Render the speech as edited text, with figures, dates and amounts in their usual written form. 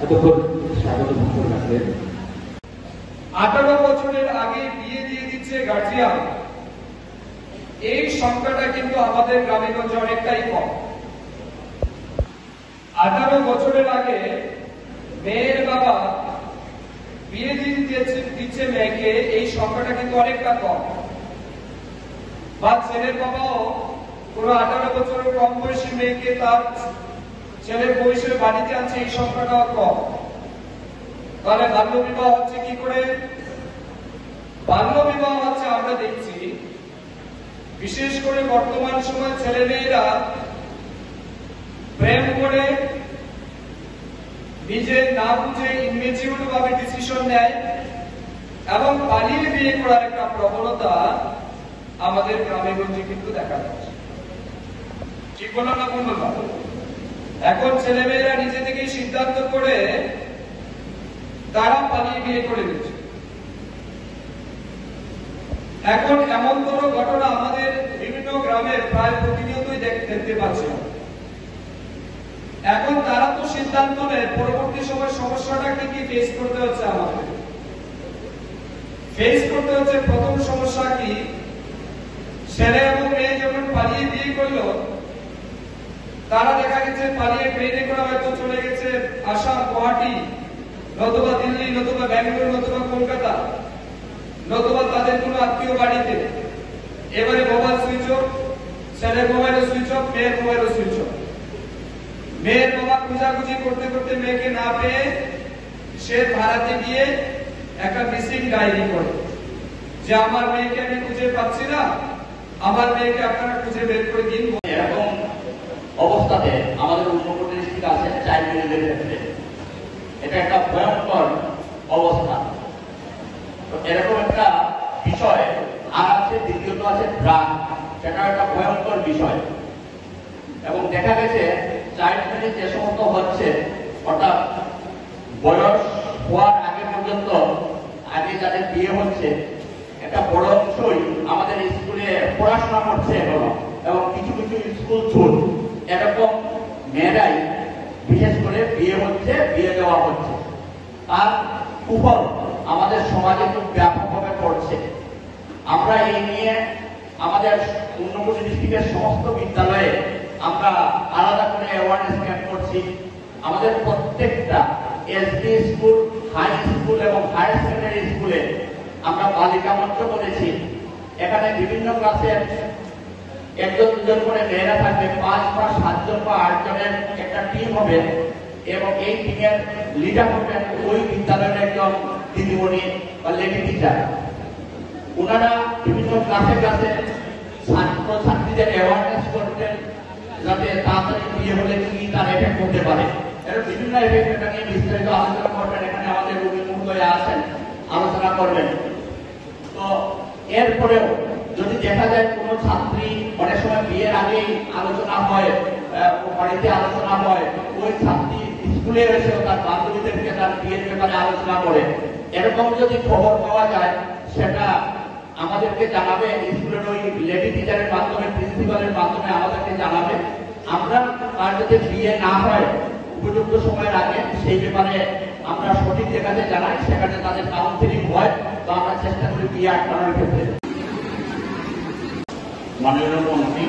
এতক্ষণ স্বাগত ভাষণ রাখলেন। 18 বছরের আগে বিয়ে দিয়ে দিচ্ছে গার্জিয়ান, এই সংখ্যাটা কিন্তু আমাদের গ্রামেগঞ্জে অনেকটাই কম। 18 বছরের আগে মেয়ের বাবা বিয়ে দিয়ে দিচ্ছে মেয়েকে, এই সংখ্যাটা কিন্তু অনেকটা কম। বা ছেলের বাবাও কোনো 18 বছরের কম বয়সী মেয়েকে তার ছেলের বয়সের বাড়িতে আনছে, এই সংখ্যাটাও কম। তাহলে বাল্য বিবাহ হচ্ছে কি করে? বাল্য বিবাহ হচ্ছে আমরা দেখছি বিশেষ করে বর্তমান সময় ছেলে মেয়েরা প্রেম করে নিজে না বুঝে ইনমেচিউর ভাবে ডিসিশন নেয় এবং পালিয়ে বিয়ে করার একটা প্রবণতা আমাদের গ্রামে গঞ্জে কিন্তু দেখা যাচ্ছে। ঠিক বললাম না কোন বললাম? এখন ছেলে মেয়েরা নিজে থেকেই সিদ্ধান্ত করে তারা পালিয়ে বিয়ে করে দিচ্ছে। এখন এমনতর ঘটনা আমাদের বিভিন্ন গ্রামে প্রায় প্রতিনিয়তই দেখতে পাচ্ছি। এখন তারা তো সিদ্ধান্ত নেয়, পরবর্তী সময় সমস্যাটা কি ফেস করতে হচ্ছে আমাদের। ফেস করতে হচ্ছে প্রথম সমস্যা কি, ছেলে এবং মেয়ে যখন পালিয়ে বিয়ে করলো, তারা দেখা গেছে পালিয়ে ট্রেনে করে হয়তো চলে গেছে আসাম, গুয়াহাটি, নতুবা দিল্লি, নতুবা ব্যাঙ্গালোর, নতুবা কলকাতা, নতুবা তাদের কোনো আত্মীয় বাড়িতে। এবারে মোবাইল সুইচ অফ, ছেলের মোবাইলও সুইচ অফ, মেয়ের মোবাইলও সুইচ অফ। মেয়ের বাবা খোঁজাখুঁজি করতে করতে মেয়েকে না পেয়ে সে ভাড়াতে গিয়ে একটা মিসিং ডায়েরি করে যে আমার মেয়েকে আমি খুঁজে পাচ্ছি না, আমার মেয়েকে আপনারা খুঁজে বের করে দিন। এরকম অবস্থাতে আমাদের ঊনকোটি ডিস্ট্রিক্ট আছে চাইল্ড ম্যারেজের ক্ষেত্রে এটা একটা ভয়ঙ্কর অবস্থা। তো এরকম একটা বিষয় আর আছে, দ্বিতীয়ত আছে ড্রাগ, সেটা একটা ভয়ঙ্কর বিষয়। এবং দেখা গেছে চাইল্ড ম্যারেজ যে সমস্ত হচ্ছে, অর্থাৎ বয়স হওয়ার আগে পর্যন্ত আগে যাদের বিয়ে হচ্ছে, একটা বড় অংশই আমাদের স্কুলে পড়াশোনা করছে এখনো, এবং কিছু কিছু স্কুল ছুট এরকম মেয়েরাই বিশেষ করে বিয়ে হচ্ছে, বিয়ে দেওয়া হচ্ছে। আর কুফল আমাদের সমাজে খুব ব্যাপকভাবে পড়ছে। আমরা এই নিয়ে আমাদের ঊনকোটি ডিস্ট্রিক্টের সমস্ত বিদ্যালয়ে আমরা আলাদা করে অ্যাওয়ারনেস ক্যাম্প করছি। আমাদের প্রত্যেকটা এসবি স্কুল, হাই স্কুল এবং হায়ার সেকেন্ডারি স্কুলে আমরা বালিকা মঞ্চ করেছি। এখানে বিভিন্ন ক্লাসের একজন দুজন করে মেয়েরা থাকবে, 5 বা 7 জন বা 8 জনের একটা টিম হবে, এবং এই টিমের লিডার হবেন ওই বিদ্যালয়ের একজন দিদিমণি বা লেডি টিচার। ওনারা বিভিন্ন ক্লাসে ক্লাসে ছাত্র ছাত্রীদের অ্যাওয়ারনেস করতেন, যাতে তাড়াতাড়ি বিয়ে হলে কি তার এফেক্ট করতে পারে। এর বিভিন্ন এফেক্ট এটা নিয়ে বিস্তারিত আলোচনা করবেন। এখানে আমাদের রোগী মহোদয় আছেন, আলোচনা করবেন। তো এরপরেও যদি দেখা যায় কোনো ছাত্রী, অনেক সময় বিয়ের আগেই আলোচনা হয়, বাড়িতে আলোচনা হয়, ওই ছাত্রী স্কুলে এসেও তার বান্ধবীদেরকে তার বিয়ের ব্যাপারে আলোচনা করে, এরকম যদি খবর পাওয়া যায় সেটা আমাদেরকে জানাবে। স্কুলের ওই লেডি টিচারের মাধ্যমে, প্রিন্সিপালের মাধ্যমে আমাদেরকে জানাবে। আমরা তার যদি বিয়ে না হয় উপযুক্ত সময়ের আগে, সেই ব্যাপারে আমরা সঠিক জায়গাতে জানাই, সেখানে তাদের কাউন্সিলিং হয়। তো আমরা চেষ্টা করি বিয়ে আটকানোর ক্ষেত্রে। মাননীয় মন্ত্রী